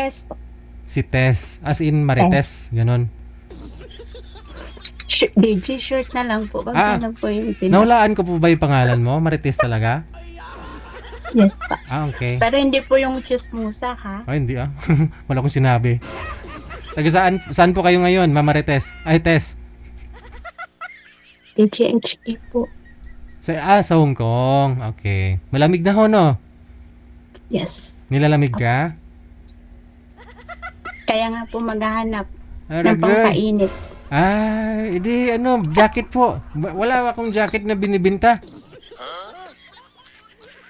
Test po. Si Tess. As in Marites. Ganon. DJ short na lang po. Wag na po yung Nahulaan ko po ba yung pangalan mo? Marites talaga? Yes pa. Okay. Pero hindi po yung chismosa ha. Ay, hindi Wala akong sinabi. Taga saan po kayo ngayon, Mama Marites? Ay, Tess. DJ HK po. Sa Hong Kong. Okay. Malamig na ho, no? Yes. Nilalamig ka? Kaya nga po maghahanap ng Aragay. pampainit. Hindi, jacket po. Wala akong jacket na binibinta.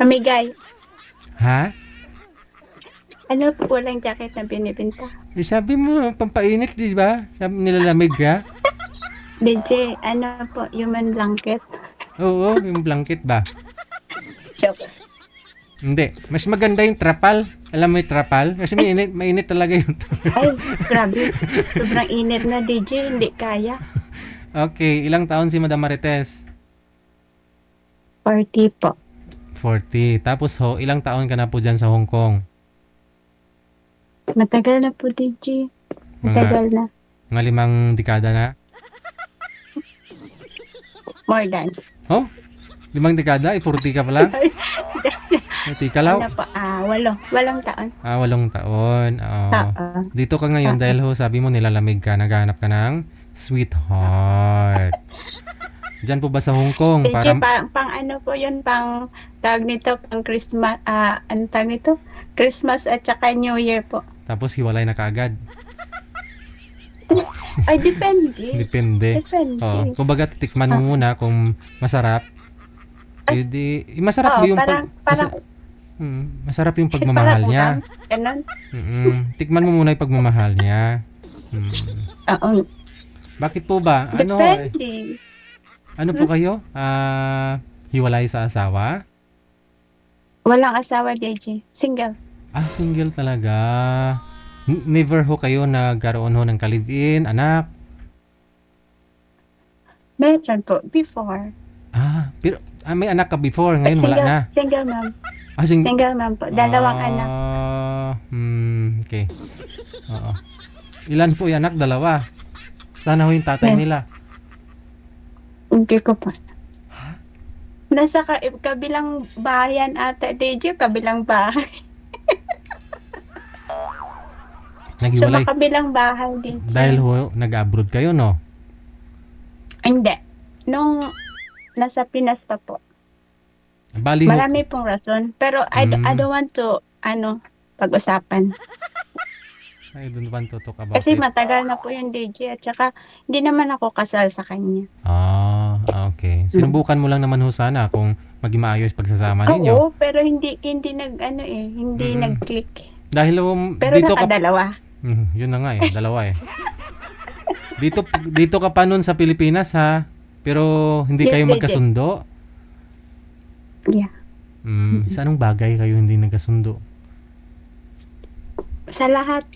Pamigay. Ha? Ano po walang jacket na binibenta? Sabi mo, pampainit, di ba? Sabi, nilalamig ka? DJ, ano po, human blanket. Oo, yung blanket ba? Joke. Hindi. Mas maganda yung trapal. Alam mo yung trapal? Kasi mainit talaga yun. Ay, grabe. Sobrang init na, DJ. Hindi kaya. Okay, ilang taon si Madam Marites? 40 po. 40. Tapos ilang taon ka na po dyan sa Hong Kong? Matagal na po, DJ. Matagal na. Mga 5 dekada na? More than. 5 dekada? 40 ka pala? 40 ka lang? Ano po? 8 taon. 8 taon. Dito ka ngayon dahil sabi mo nilalamig ka, naghahanap ka ng sweetheart. Diyan po ba sa Hong Kong? DJ, Para pang ano po yun, pang tawag nito, pang Christmas, ano tawag nito? Christmas at saka New Year po. tapos hiwalay na kaagad. Ay, depende. Depende. Kumbaga titikman mo muna kung masarap. Masarap yung masarap yung pagmamahal niya. Ganon. Tikman mo muna yung pagmamahal niya. Oo. Bakit po ba? Depende. Ano po kayo? Hiwalay sa asawa? Walang asawa, DJ. Single. Single talaga. Never ho kayo nagkaroon ho ng ka-live-in, anak? Meron po. Before. Pero may anak ka before, ngayon wala na. Single ma'am. Single Single ma'am po. 2 anak. Okay. Oo. Ilan po yung anak? 2. Sana ho yung tatay nila. Hindi ko pa. Nasa kabilang bayan ata, DJ. Kabilang bahay. Sa Naghiwalay. kabilang bahay, DJ. Dahil ho, nag-abroad kayo, no? Hindi. Nung nasa Pinas pa po. Bali ho. Marami pong rason. Pero I don't want to, pag-usapan. I don't want to talk about Kasi it. matagal na po yung DJ. At saka, hindi naman ako kasal sa kanya. Okay. Sinubukan mo lang naman ho sana kung maging maayos pagsasama ninyo. Oo, pero hindi nag-click. Dahil Pero dito ka nakadalawa. yun na nga 2 Dito ka pa nun sa Pilipinas ha. Pero hindi Yes, kayo they magkasundo. Yeah. Sa anong bagay kayo hindi nagkasundo? Sa lahat.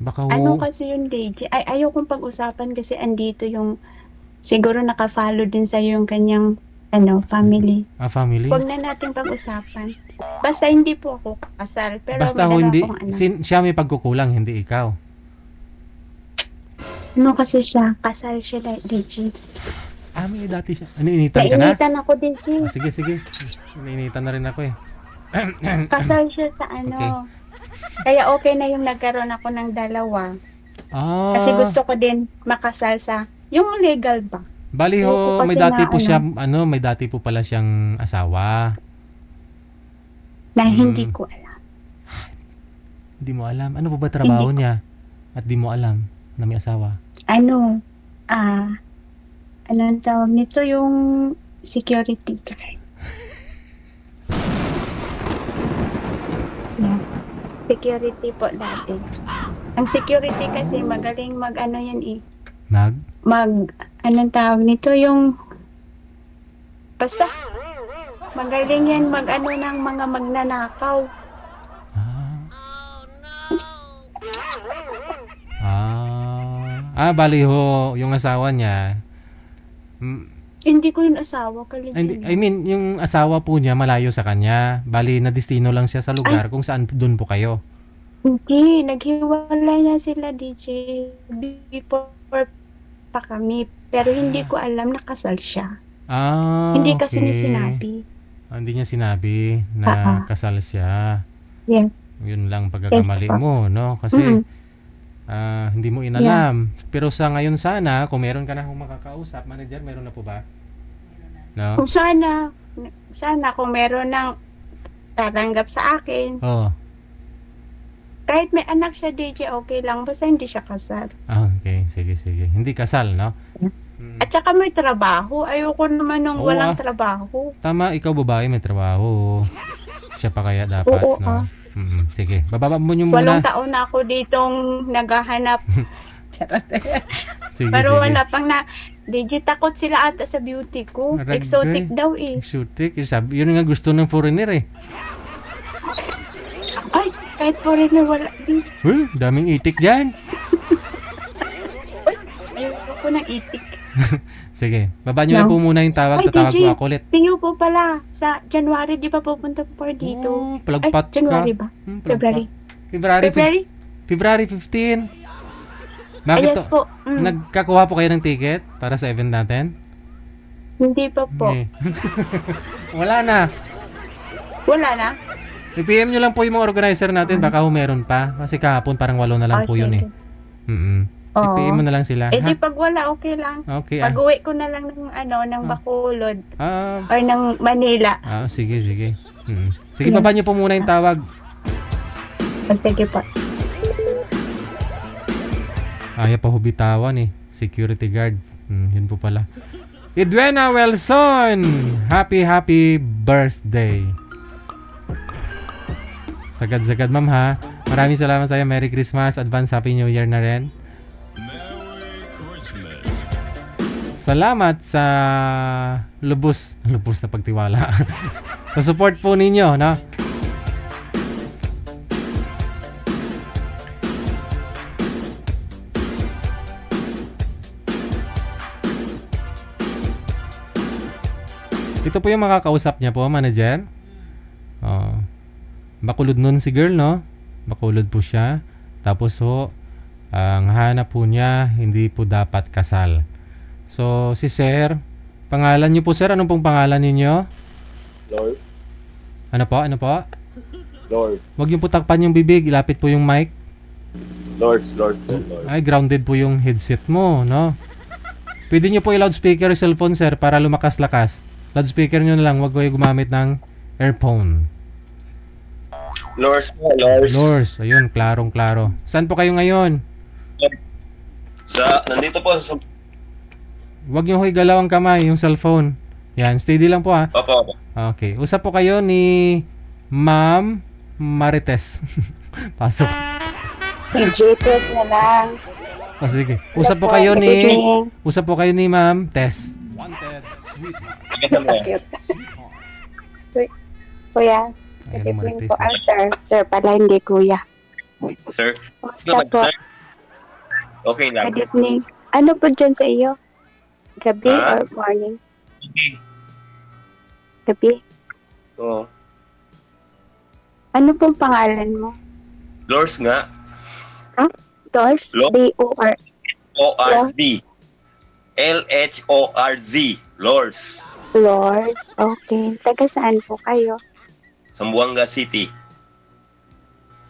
Baka Ano kasi yung DJ? Ayaw kong pag-usapan kasi andito yung siguro naka-follow din sa'yo yung kanyang family. family? Huwag na natin pag-usapan. Basta hindi po ako kasal. Pero Basta may hindi akong anak. siya may pagkukulang, hindi ikaw. Ano kasi siya? Kasal siya DJ. May dati siya. Iniinitan ka na? Nainitan ako DJ. Sige. Iniinitan na rin ako eh. Kasal siya sa Okay. Kaya okay na yung nagkaroon ako ng 2. Kasi gusto ko din makasal sa yung legal ba? Bali ho, Kasi may dati na, po siya, may dati po pala siyang asawa. Na hindi ko alam. Hindi mo alam. Ano po ba trabaho niya? At di mo alam na may asawa? Ano ang tawag nito, yung security guard. Yeah. Security po dati. Ang security kasi magaling yan eh. Anong tawag nito, yung basta magaling yan ng mga magnanakaw. Bali ho, yung asawa niya. Hindi ko yung asawa, kalibin. I mean, yung asawa po niya malayo sa kanya. Bali, na destino lang siya sa lugar kung saan doon po kayo. Hindi, naghiwalay na sila DJ before pa kami. Pero hindi ko alam na kasal siya. Hindi kasi niya Okay. sinabi. Hindi niya sinabi na Oo. kasal siya. Yes. Yun lang Yes pagkakamali po. mo, no? Kasi Mm. hindi mo Yeah. inalam. Pero sa ngayon sana, kung meron ka na akong makakausap, manager, meron na po ba? No? Kung sana kung meron ng tatanggap sa akin, Oh. kahit may anak siya DJ, okay lang. Basta hindi siya kasal. Okay. Sige, sige. Hindi kasal, no? Mm. At saka may trabaho. Ayoko naman nung Oo, walang ah. trabaho. Tama, ikaw babae, may trabaho. Siya pa kaya dapat, Oo, no? Sige. Bababa mo niyo 8 muna. taon na ako ditong naghahanap. Charot. Sige, Pero sige. wala pang DJ, takot sila ata sa beauty ko. Aragay. Exotic daw eh. Shootik. Yun nga gusto ng foreigner eh. Ay, kahit foreigner wala din. Uy, daming itik dyan. Ayoko ng itik. Sige, baba niyo na No. po muna yung tawag. Ay, Tatawag DJ, ko ako ulit. tingin po pala. Sa January, di ba pupunta po dito? Oh, Ay, palagpat ka. January ba? Palagpat. February. February February? 15. Ay, Bakit yes to? po. Nagkakuha po kayo ng ticket para sa event natin? Hindi pa po. Hindi. Wala na. Wala na? I-PM nyo lang po yung mga organizer natin. Baka ho meron pa. Kasi kahapon parang 8 na lang po yun eh. Oo. I-PM mo na lang sila. Eh ha? di pag wala, okay lang. Okay. Pag uwi ko na lang ng Bacolod or ng Manila. Sige, sige. Sige, baba nyo po muna yung tawag. Sige po. Ayaw pa ho bitawan eh. Security guard. Yun po pala. Edwena Wilson! Happy birthday! Sagad-sagad ma'am ha. Maraming salamat sa iyo. Merry Christmas. Advance Happy New Year na rin. Salamat sa lubos na pagtiwala. Sa support po ninyo, no? Ito po yung makakausap niya po, manager. Bakulod nun si girl, no? Bakulod po siya. Tapos ho, ang hanap po niya, hindi po dapat kasal. So, si sir, pangalan niyo po sir, anong pong pangalan ninyo? Lord. Ano po? Lord. Huwag niyo po takpan yung bibig, ilapit po yung mic. Lord. Ay, grounded po yung headset mo, no? Pwede niyo po i-loudspeaker yung cellphone sir para lumakas-lakas. Loudspeaker niyo na lang, huwag kayo gumamit ng earphone. Lord. Lors, ayun, klarong-klaro. Saan po kayo ngayon? Nandito po sa... Huwag niyo ho igalaw ang kamay, yung cellphone. Yan, steady lang po ha. Opo. Okay, usap po kayo ni Ma'am Marites. Pasok. JTS na lang. Sige. Usap po kayo ni Ma'am Tess. Wanted, sweet. Kuya, Ayan, good evening Marites. po. Sir. Sir pala, hindi kuya. Sir? Kumusta po? Sir? Okay lang. Good evening. Ano po dyan sa iyo? Gabi Ah? or morning? Okay. Gabi. Oo. Ano pong pangalan mo? Lord nga. Dors? Lo? D-O-R. O-R-Z. L-H-O-R-Z. Lords. Lords. Okay. Taga saan po kayo? Zamboanga City.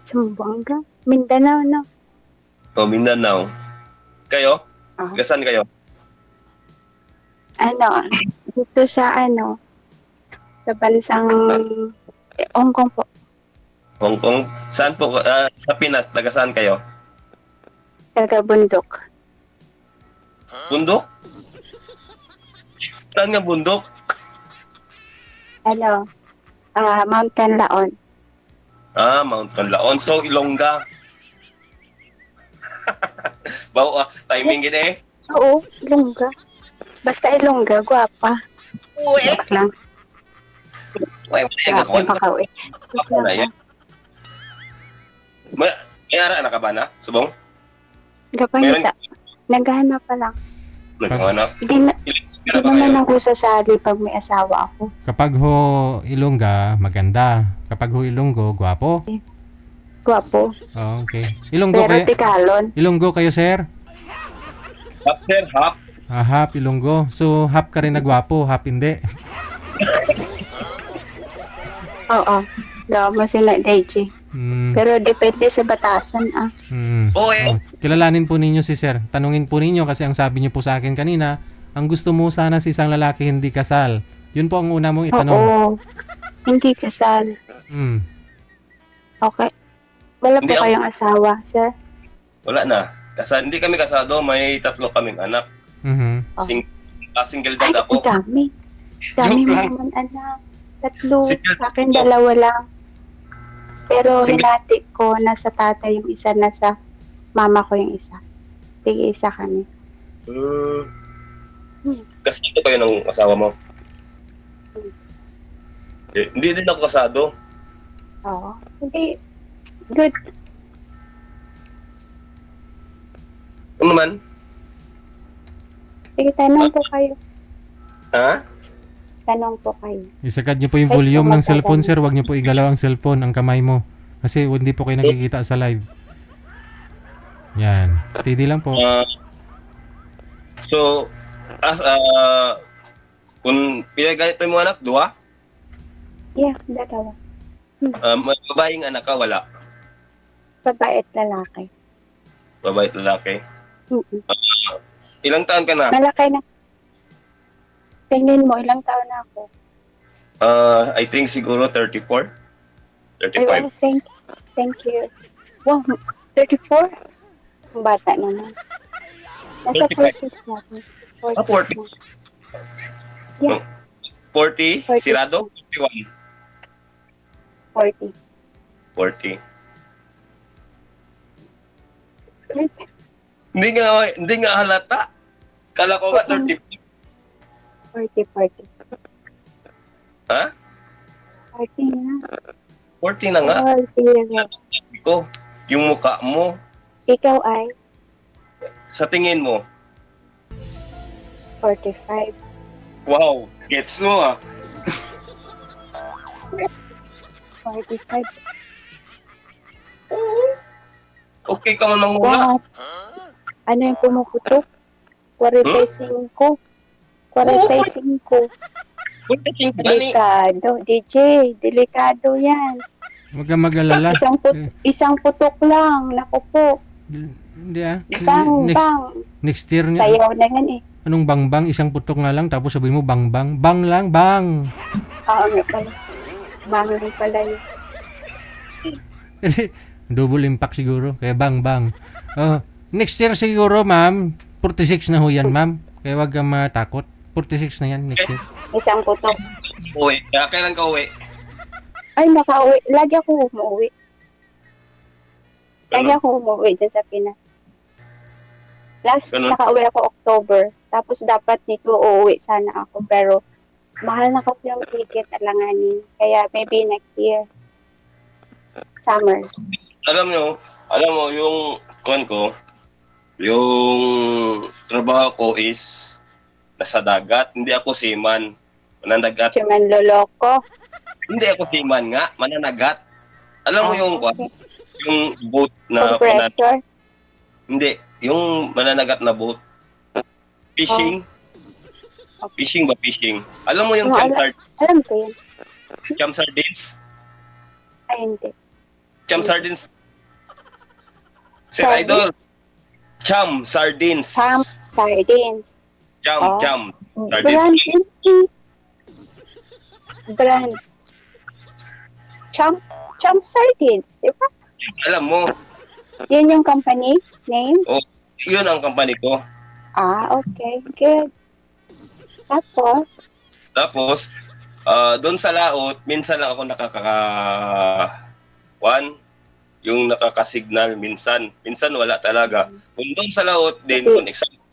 Zamboanga? Mindanao, no? Mindanao. Kayo? Ah. Gasan kayo? Dito sa sa bansang Hong Kong po. Hong Kong? Saan po? Sa Pinas. Taga saan kayo? Taga bundok. Bundok? Saan nga bundok? Mount Canlaon. Mount Canlaon. So, Ilongga. Timing gini eh. Oo, Ilongga. Basta Ilongga, guwapa. Joke lang. May Guwapa makauwi. Wala yan. May ara na ka ba na? Subong? Gapangita. Naghahanap pa lang. Naghahanap. Hindi naman ako sasali pag may asawa ako. Kapag ho Ilongga, maganda. Kapag ho Ilonggo, gwapo. Gwapo. Oh, okay. Ilonggo Pero kayo? tikalon. Ilonggo kayo, sir? Half, sir, half. Half Ilonggo. So, half ka rin na gwapo, half hindi. Oo. Lama sila, DJ. Hmm. Pero depende sa batasan, ah. Oo, eh. Kilalanin po ninyo si sir. Tanungin po ninyo kasi ang sabi niyo po sa akin kanina, ang gusto mo sana si isang lalaki hindi kasal. Yun po ang una mong itanong. Oo. Hindi kasal. Hmm. Okay. Wala po Hindi ako- kayong asawa, sir? Wala na. Hindi kami kasado, may 3 kaming anak. Mhm. Single Ay, dad ako. ang dami. Dami Joke mo lang. naman, anak. 3. Single Sa akin, dad ako. 2 lang. Pero Single- hinati ko, nasa tatay yung isa, nasa mama ko yung isa. Tige isa kami. Kasi ito pa yun ang asawa mo. Hindi din ako kasado. Oo. Hindi. Good. Ano naman? Sige, tanong po kayo. Ha? Tanong po kayo. Isagad niyo po yung Ay, volume ng tumatanda. cellphone, sir. Huwag niyo po igalaw ang cellphone, ang kamay mo. Kasi hindi po kayo nakikita sa live. Yan. Steady lang po. So, kung pinaganito yung mga anak, 2? Yeah, dalawa. May babaeng anak ka, wala. Babae at lalaki. Babae at lalaki. Mm-mm. Ilang taon ka na? Malaki na. Tingin mo, ilang taon na ako? I think siguro 34. Ay, 35. wow, thank you. Wow, 34? Ang bata naman. Nasa 35. 40s natin. 40. na. Yeah, 40? 40. Sirado? 51. 40. 40. Hindi nga halata. Kala ko nga 30. 40. Ha? 40 na. 40 na nga. Oh, zero. Sabi ko, yung mukha mo, Ikaw ay sa tingin mo, 45. wow, gets mo ah. 45. Okay ka man manghula. Wow. Ano yung pumuputok? 45. 45. Punta sing gani. Delikado. DJ, delikado yan. Huwag kang mag-alala. Isang putok lang. Naku po. Hindi ah. Bang, Next, bang. next year niya. Sayaw na yan eh. Anong bang-bang? Isang putok nga lang tapos sabihin mo bang-bang. Bang lang, bang. Oo nga pala. Bang lang pala yun. Double impact siguro. Kaya bang-bang. Oh, next year siguro, ma'am. 46 na ho yan, ma'am. Kaya wag kang matakot. 46 na yan next year. Isang putok. Uwi. Kailan ka uwi? Ay, nakauwi. Lagi ako umuwi. Lagi ako umuwi dyan sa Pinas. Last, Ganun? nakauwi ako October. Tapos dapat dito uuwi sana ako. Pero mahal na kasi yung ticket alanganin. Kaya maybe next year. Summer. Alam mo, yung kuwan ko, yung trabaho ko is nasa dagat. Hindi ako seaman. Mananagat. Human loloko. Hindi ako seaman nga, mananagat. Alam mo yung kuwan? Okay. Yung boat na Compressor. hindi, yung mananagat na boat. Fishing. Fishing ba? Fishing. Alam mo yung Oh, Alam ko yun. Cham sardines? Ay, hindi. Cham sardines. Sir Sardines? Idol. Cham sardines. Ham, sardines. Cham, Oh. cham. Brand. Sardines. Brand. Chum sardines, di ba? Alam mo, Yun yung company name? yun ang company ko. Okay. Good. Tapos, Doon sa laot, minsan lang ako yung nakakasignal minsan. Minsan wala talaga. Kung doon sa laot din, Okay. kung example,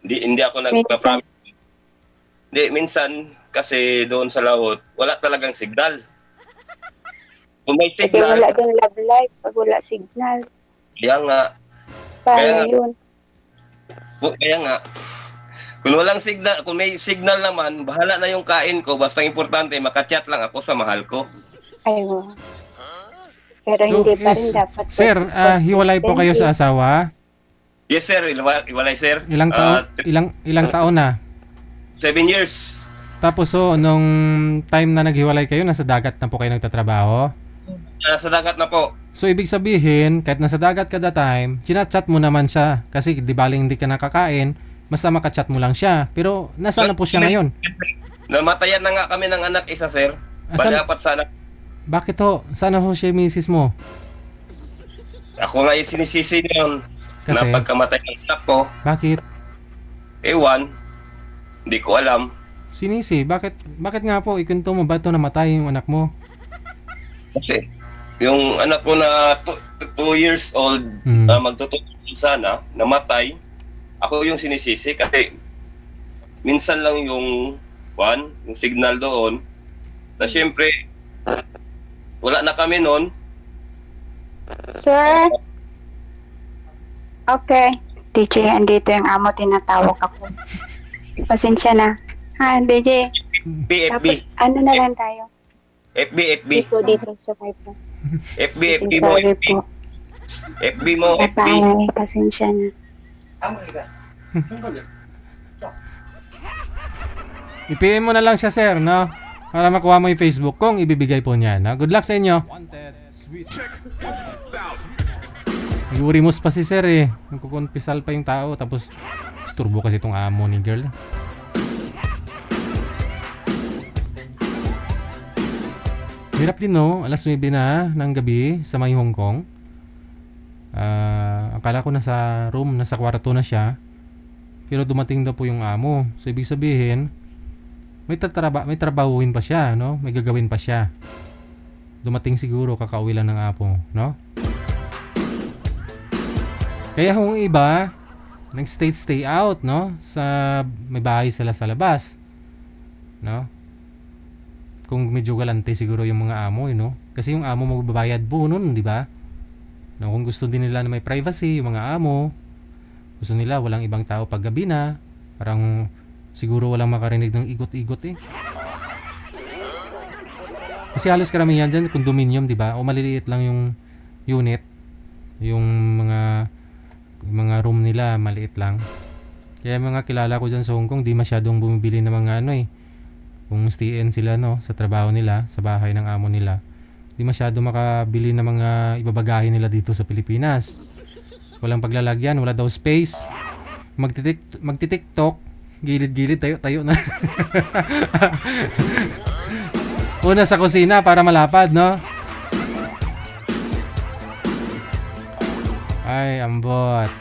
hindi ako nagpa-promise. Hindi, minsan kasi doon sa laot, wala talagang signal. Kung may kasi signal, wala din love life pag wala signal. kaya nga, Paano yun? kung walang signal, kung may signal naman, bahala na yung kain ko. Basta importante, makachat lang ako sa mahal ko. Ay, wow. Pero hindi pa rin dapat. Sir, hiwalay po kayo sa asawa? Yes, sir. Iwalay, sir. Ilang taon? Ilang taon na? 7 years. Tapos nung time na naghiwalay kayo, nasa dagat na po kayo nagtatrabaho? Sa dagat na po. So, ibig sabihin, kahit nasa dagat ka that time, chinachat mo naman siya. Kasi di baling hindi ka nakakain, basta makachat mo lang siya. Pero, nasaan na po siya ngayon? Namatayan na nga kami ng anak isa, sir. Bali, 4 sana. Bakit ho? Sana ho siya misis mo? Ako nga yung sinisisi niyon. Kasi? Na pagkamatay ng anak ko, Bakit? ewan, hindi ko alam. Sinisi? Bakit nga po? Ikwento mo ba ito namatay yung anak mo? Kasi, yung anak ko na 2 years old, magtutulog sana, namatay, ako yung sinisisi kasi minsan lang yung signal doon, na syempre, wala na kami noon. Sir? Okay. DJ, andito yung amo, tinatawag ako. Pasensya na. Ha, DJ. FB. Tapos, ano na lang tayo? FB. Dito sa Viber. FB mo, Sorry FB. po. FB mo, FB. Bye-bye. Pasensya na. I-PM mo na lang siya, sir, no? Para makuha mo yung Facebook kung ibibigay po niya, no? Good luck sa inyo. Nag-urimos pa si sir eh. Nagkukonpisal pa yung tao. Tapos, isturbo kasi itong amo ni girl. Hirap din no. Alas 9 na ng gabi sa may Hong Kong. Akala ko nasa room, nasa kwarto na siya. Pero dumating daw po yung amo. So, ibig sabihin, may trabahuin pa siya, no? May gagawin pa siya. Dumating siguro, kakauwi lang ng apo, no? Kaya kung iba, nag-stay out, no? May bahay sila sa labas, no? Kung medyo galante siguro yung mga amo, no? Kasi yung amo magbabayad po nun, di ba? No, kung gusto din nila na may privacy, yung mga amo, gusto nila walang ibang tao pag gabi na, parang siguro walang makarinig ng igot-igot eh. Kasi halos karamihan dyan, condominium, di ba? O maliliit lang yung unit, yung mga room nila, maliit lang. Kaya mga kilala ko dyan sa Hong Kong, di masyadong bumibili ng mga kung stay-in sila, no, sa trabaho nila, sa bahay ng amo nila. Di masyado makabili ng mga ibabagahe nila dito sa Pilipinas. Walang paglalagyan, wala daw space. Magti-TikTok, gilid-gilid, tayo na. Una sa kusina para malapad, no? Ay, ambot.